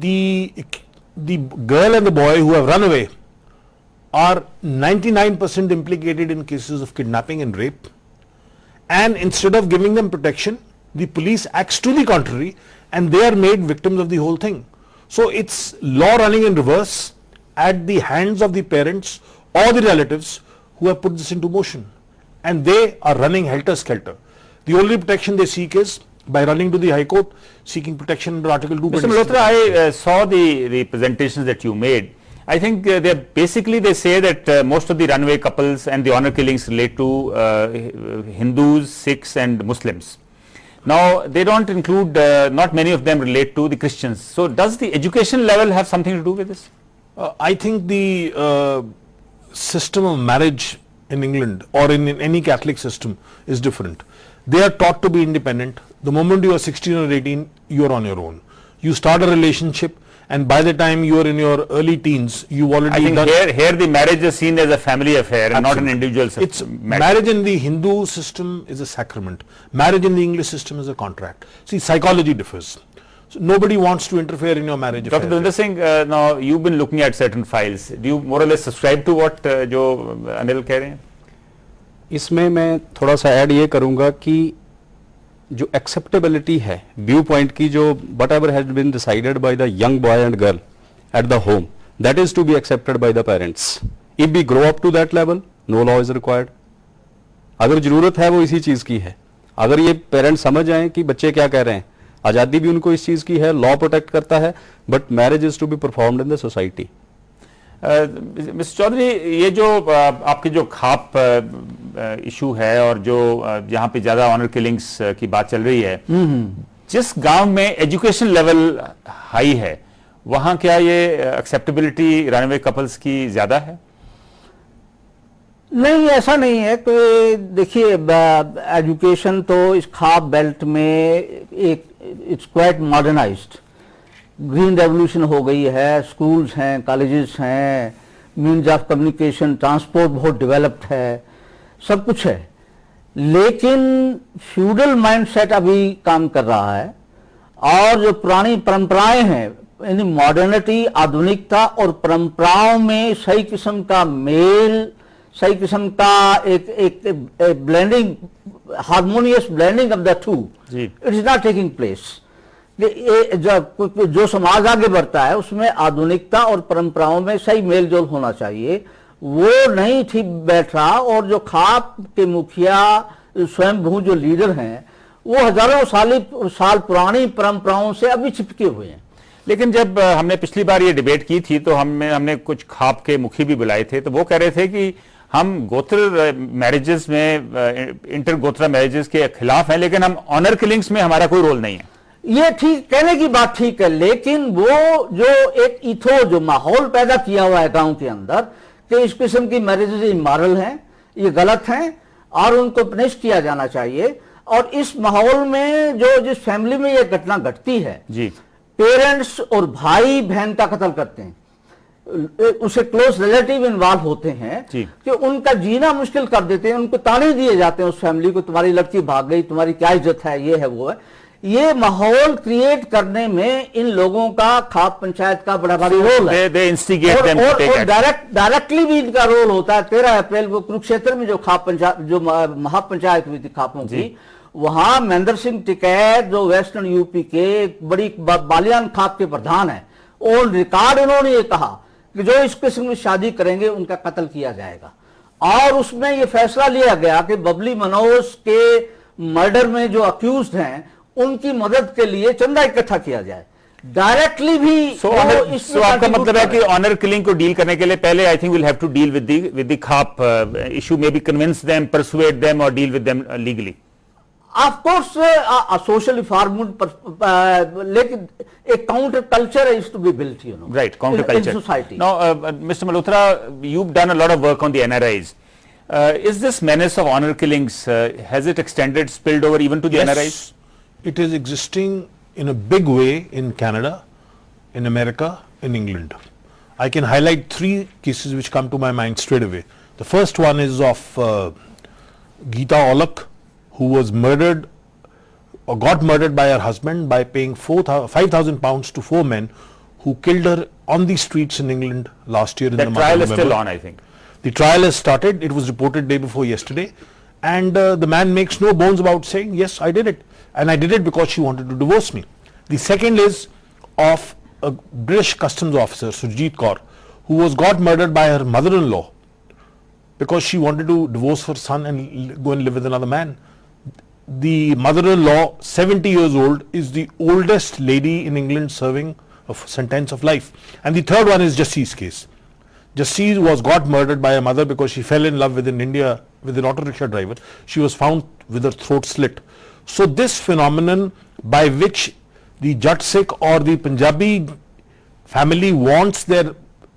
the girl and the boy who have run away are 99% implicated in cases of kidnapping and rape, and instead of giving them protection, the police acts to the contrary and they are made victims of the whole thing. So it's law running in reverse at the hands of the parents or the relatives who have put this into motion, and they are running helter-skelter. The only protection they seek is by running to the High Court, seeking protection under Article 226. Mr. Malhotra, I saw the presentations that you made. I think they say that most of the runaway couples and the honor killings relate to Hindus, Sikhs and Muslims. Now, they don't include, not many of them relate to the Christians. So, does the education level have something to do with this? I think the system of marriage in England or in any Catholic system is different. They are taught to be independent. The moment you are 16 or 18, you are on your own. You start a relationship, and by the time you are in your early teens, you already. I think here the marriage is seen as a family affair and not an individual. It's marriage in the Hindu system is a sacrament. Marriage in the English system is a contract. See, psychology differs. So nobody wants to interfere in your marriage. Dr. Davinder Singh, now you've been looking at certain files. Do you more or less subscribe to what जो अनिल कह रहे हैं? इसमें मैं थोड़ा सा add ये करूंगा कि जो एक्सेप्टेबिलिटी है व्यू पॉइंट की, जो whatever has been decided by the young boy and girl at the home, that is to be accepted by the parents. If we grow up to that level, no law is required. अगर जरूरत है वो इसी चीज की है. अगर ये पेरेंट्स समझ आए कि बच्चे क्या कह रहे हैं, आजादी भी उनको इस चीज की है, लॉ प्रोटेक्ट करता है, but marriage is to be performed in the society. Mister Chaudhary, ये जो आपके जो खाप इशू है और जो यहाँ पे ज्यादा ऑनर किलिंग्स की बात चल रही है, जिस गांव में एजुकेशन लेवल हाई है वहां क्या ये एक्सेप्टेबिलिटी रनवे कपल्स की ज्यादा है? नहीं, ऐसा नहीं है कि देखिए एजुकेशन तो इस खाप बेल्ट में एक it's quite modernised. Green revolution हो गई है, स्कूल्स हैं, कॉलेजेस हैं, मीन्स ऑफ कम्युनिकेशन, ट्रांसपोर्ट बहुत डेवलप्ड है, सब कुछ है. लेकिन फ्यूडल माइंडसेट अभी काम कर रहा है और जो पुरानी परंपराएं हैं, यानी मॉडर्निटी, आधुनिकता और परंपराओं में सही किस्म का मेल, सही किस्म का एक blending, harmonious blending of the two, it is not taking place. जो समाज आगे बढ़ता है उसमें आधुनिकता और परंपराओं में सही मेल जोल होना चाहिए, वो नहीं ठीक बैठ रहा. और जो खाप के मुखिया स्वयंभू जो लीडर हैं वो हजारों साल पुरानी परंपराओं से अभी चिपके हुए हैं. लेकिन जब हमने पिछली बार ये डिबेट की थी तो हमने कुछ खाप के मुखी भी बुलाए थे, तो वो कह रहे थे कि हम गोत्र मैरिजेस में, इंटर गोत्रा मैरिजेस के खिलाफ हैं, लेकिन हम ऑनर किलिंग्स में हमारा कोई रोल नहीं है. ये ठीक, कहने की बात ठीक है, लेकिन वो जो एक इथो, जो माहौल पैदा किया हुआ है गांव के अंदर कि इस किस्म की मैरिजेस इमोरल हैं, ये गलत हैं और उनको पनिश किया जाना चाहिए. और इस माहौल में जो जिस फैमिली में ये घटना घटती है जी, पेरेंट्स और भाई बहन का कत्ल करते हैं, उसे क्लोज रिलेटिव इन्वॉल्व होते हैं कि उनका जीना मुश्किल कर देते हैं, उनको ताने दिए जाते हैं उस फैमिली को, तुम्हारी लड़की भाग गई, तुम्हारी क्या इज्जत है, ये है वो है. ये माहौल क्रिएट करने में इन लोगों का खाप पंचायत का बड़ा भारी रोल है. और डायरेक्टली भी इनका रोल होता है. 13 अप्रैल को कुरुक्षेत्र में जो खाप पंचायत, जो महापंचायत हुई थी खापों की, वहां महेंद्र सिंह टिकैत जो वेस्टर्न यूपी के बड़ी बालियान खाप के प्रधान है, ऑन रिकॉर्ड उन्होंने ये कहा कि जो इस किस्म की शादी करेंगे उनका कत्ल किया जाएगा. और उसमें ये फैसला लिया गया कि बबली मनोज के मर्डर में जो अक्यूज्ड हैं उनकी मदद के लिए चंदा इकट्ठा किया जाए. डायरेक्टली भी आपका मतलब है कि ऑनर किलिंग को डील करने के लिए पहले I think will have to deal with the khap issue, maybe convince them, persuade them और deal with them legally. Of course social reformment, लेकिन एक counter culture is to be built, you know, right, counter culture in society. Now mister Malhotra, you've done a lot of work on the NRIs. Is this menace of honor killings, has it extended, spilled over even to the NRIs? It is existing in a big way in Canada, in America, in England. I can highlight 3 cases which come to my mind straight away. The first one is of Geeta Olak, who was murdered or got murdered by her husband by paying £5,000 to 4 men who killed her on the streets in England last year in the That month trial of is still November. on, I think. The trial has started. It was reported day before yesterday. And the man makes no bones about saying, yes, I did it. And I did it because she wanted to divorce me. The second is of a British customs officer, Surjit Kaur, who was got murdered by her mother-in-law because she wanted to divorce her son and go and live with another man. The mother-in-law, 70 years old, is the oldest lady in England serving a sentence of life. And the third one is Jassi's case. Jassi was got murdered by her mother because she fell in love with an auto rickshaw driver. She was found with her throat slit. So this phenomenon by which the Jat Sikh or the Punjabi family wants their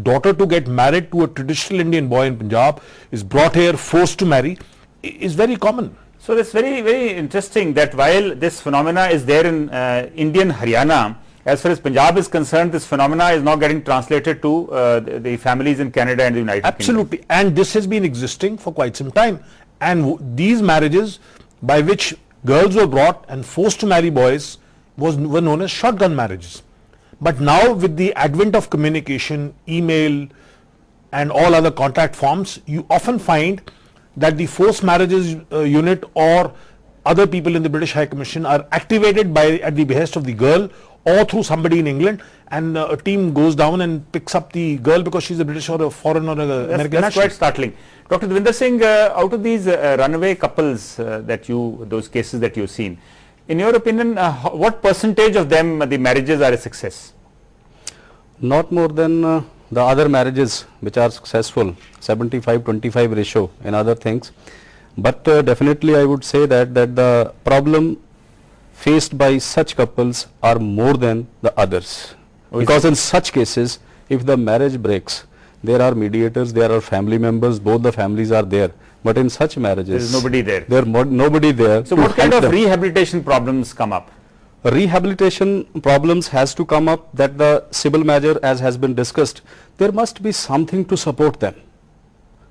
daughter to get married to a traditional Indian boy in Punjab, is brought here, forced to marry, is very common. So it's very, very interesting that while this phenomena is there in Indian Haryana, as far as Punjab is concerned, this phenomena is now getting translated to the families in Canada and the United Kingdom. Absolutely. And this has been existing for quite some time. And these marriages by which girls were brought and forced to marry boys were known as shotgun marriages. But now with the advent of communication, email and all other contact forms, you often find that the forced marriages unit or other people in the British High Commission are activated at the behest of the girl or through somebody in England, and a team goes down and picks up the girl because she's a British or a foreign or an American That's national. quite startling. Dr. Devinder Singh, out of these runaway couples those cases that you've seen, in your opinion, what percentage of them, the marriages are a success? Not more than the other marriages which are successful, 75-25 ratio and other things. But definitely I would say that the problem faced by such couples are more than the others. Because in such cases, if the marriage breaks, there are mediators, there are family members, both the families are there. But in such marriages, There is nobody there. There nobody there. So to what kind help of them. rehabilitation problems come up? Rehabilitation problems has to come up, that the civil measure, as has been discussed, there must be something to support them.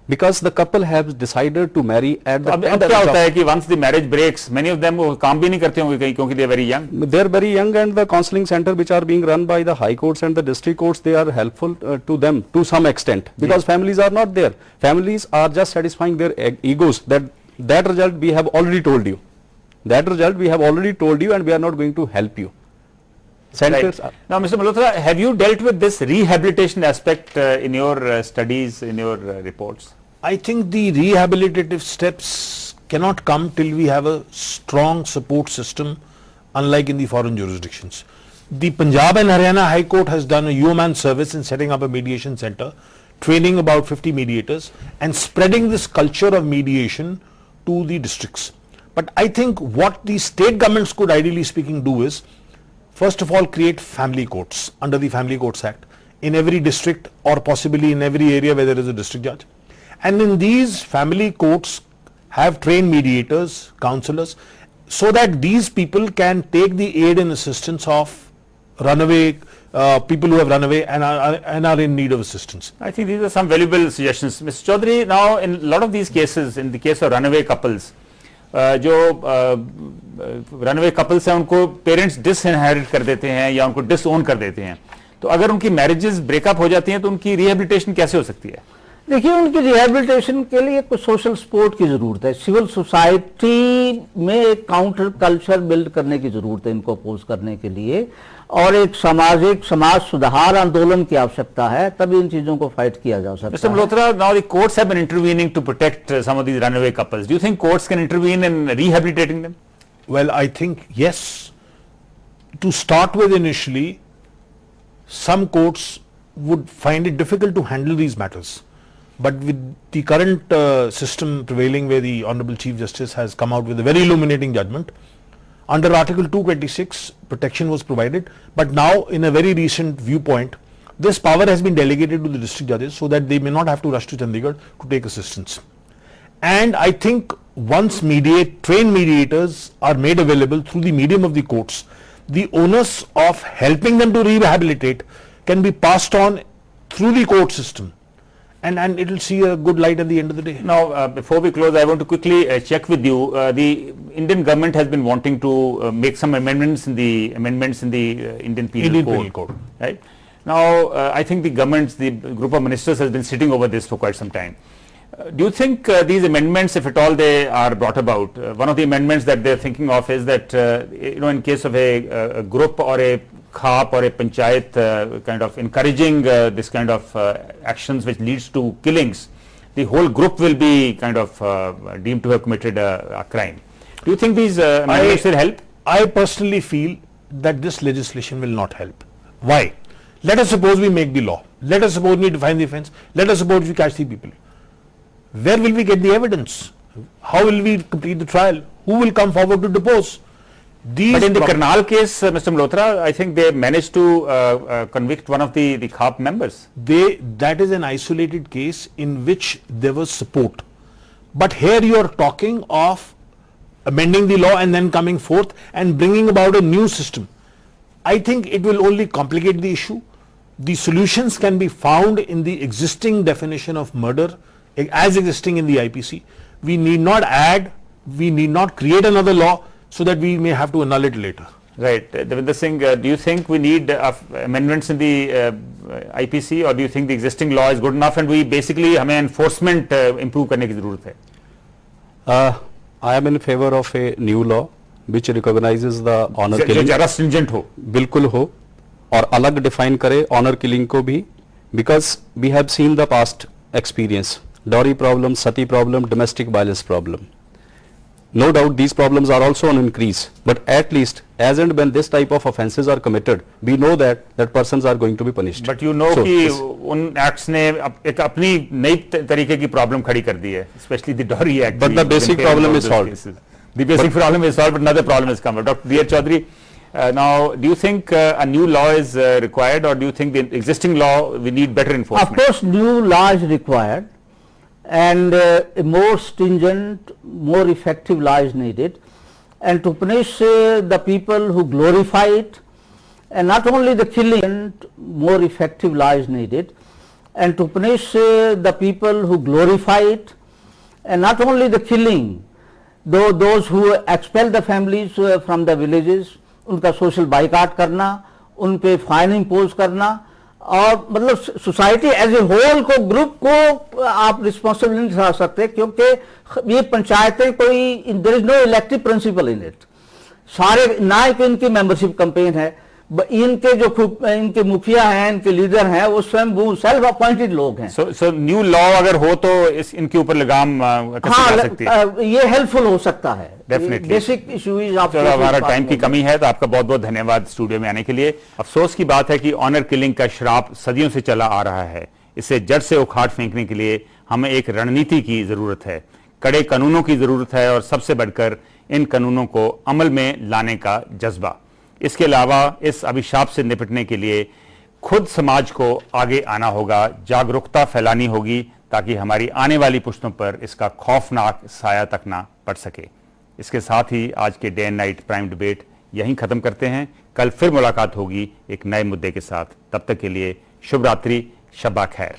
Because the couple has decided to marry at the अब tender क्या age होता of- है कि once the marriage breaks, many of them वो काम भी नहीं करते होंगे कहीं क्योंकि they are very young. They are very young, and the counseling center which are being run by the high courts and the district courts, they are helpful to them to some extent, because families are not there. Families are just satisfying their egos. That result we have already told you. That result we have already told you, and we are not going to help you. Centers Right. Now, Mr. Malhotra, have you dealt with this rehabilitation aspect in your studies, in your reports? I think the rehabilitative steps cannot come till we have a strong support system, unlike in the foreign jurisdictions. The Punjab and Haryana High Court has done a yeoman service in setting up a mediation center, training about 50 mediators and spreading this culture of mediation to the districts. But I think what the state governments could ideally speaking do is, first of all, create family courts under the Family Courts Act in every district or possibly in every area where there is a district judge. And in these family courts have trained mediators, counselors, so that these people can take the aid and assistance of runaway people who have run away and are in need of assistance. I think these are some valuable suggestions. Mr. Chaudhary, now in a lot of these cases, in the case of runaway couples, जो runaway couples हैं उनको parents disinherit कर देते हैं या उनको disown कर देते हैं, तो अगर उनकी marriages breakup हो जाती हैं तो उनकी rehabilitation कैसे हो सकती है? देखिए, उनकी रिहेबिलिटेशन के लिए कुछ सोशल सपोर्ट की जरूरत है। सिविल सोसाइटी में एक काउंटर कल्चर बिल्ड करने की जरूरत है इनको अपोज करने के लिए, और एक समाज सुधार आंदोलन की आवश्यकता है, तभी इन चीजों को फाइट किया जा सकता Mr. है। Malhotra, now the courts have been intervening to protect some of these runaway couples. Do you think courts can intervene in rehabilitating them? Well, I think yes. To start with initially, some courts would find it difficult to handle these matters. But with the current system prevailing, where the Honorable Chief Justice has come out with a very illuminating judgment, under Article 226 protection was provided, but now in a very recent viewpoint, this power has been delegated to the district judges so that they may not have to rush to Chandigarh to take assistance. And I think once trained mediators are made available through the medium of the courts, the onus of helping them to rehabilitate can be passed on through the court system. And it will see a good light at the end of the day. Now, before we close, I want to quickly check with you. The Indian government has been wanting to make some amendments in the Indian Penal Code. Right? Now, I think the government, the group of ministers has been sitting over this for quite some time. Do you think these amendments, if at all they are brought about, one of the amendments that they're thinking of is that, in case of a group or a khap or a panchayat kind of encouraging this kind of actions which leads to killings, the whole group will be kind of deemed to have committed a crime. Do you think these amendments will help? I personally feel that this legislation will not help. Why? Let us suppose we make the law. Let us suppose we define the offence. Let us suppose we catch the people. Where will we get the evidence? How will we complete the trial? Who will come forward to depose? But in the Karnal case, Mr. Malhotra, I think they managed to convict one of the KHAP members. That is an isolated case in which there was support. But here you are talking of amending the law and then coming forth and bringing about a new system. I think it will only complicate the issue. The solutions can be found in the existing definition of murder as existing in the IPC. We need not add, we need not create another law so that we may have to annul it later. Right. Devinder Singh, do you think we need amendments in the IPC, or do you think the existing law is good enough and we basically हमें enforcement improve करने की ज़रूरत है? I am in favor of a new law which recognizes the honor killing. ज़रा stringent हो. बिल्कुल हो और अलग define करे honor killing को भी, because we have seen the past experience, dowry problem, sati problem, domestic violence problem. No doubt these problems are also on increase, but at least as and when this type of offences are committed, we know that persons are going to be punished. But you know कि उन acts ने एक अपनी नई तरीके की problem खड़ी कर दी है, especially the dowry act. But the basic problem is solved. The basic problem is solved, but another problem has come. Dr. D.H. Chaudhary, now do you think a new law is required, or do you think the existing law we need better enforcement? Of course, new law is required, and a more stringent, more effective law is needed, and to punish the people who glorify it, and not only the killing, more effective law is needed, and to punish the people who glorify it, and not only the killing, though those who expel the families from the villages, उनका social boycott करना, उन पे fine impose करना, और मतलब society as a whole को, group को आप रिस्पॉन्सिबल नहीं ठहरा सकते, क्योंकि ये पंचायतें कोई, there is no elective principle in it, सारे ना कि इनकी मेंबरशिप कैंपेन है, इनके जो इनके मुखिया हैं, इनके लीडर हैं, वो स्वयं वो सेल्फ अपॉइंटेड लोग हैं. सो न्यू लॉ अगर हो तो इनके ऊपर लगाम कैसे लगा सकती है? ये हेल्पफुल हो सकता है. डेफिनेटली. बेसिक इशू इज आप. चलो, हमारा टाइम की कमी है, तो आपका बहुत बहुत धन्यवाद स्टूडियो में आने के लिए. अफसोस की बात है कि ऑनर किलिंग का श्राप सदियों से चला आ रहा है. इसे जड़ से उखाड़ फेंकने के लिए हमें एक रणनीति की जरूरत है, कड़े कानूनों की जरूरत है, और सबसे बढ़कर इन कानूनों को अमल में लाने का जज्बा. इसके अलावा इस अभिशाप से निपटने के लिए खुद समाज को आगे आना होगा, जागरूकता फैलानी होगी, ताकि हमारी आने वाली पुश्तों पर इसका खौफनाक साया तक ना पड़ सके. इसके साथ ही आज के day and night prime debate यहीं खत्म करते हैं. कल फिर मुलाकात होगी एक नए मुद्दे के साथ. तब तक के लिए शुभ रात्रि, शब्बा खैर.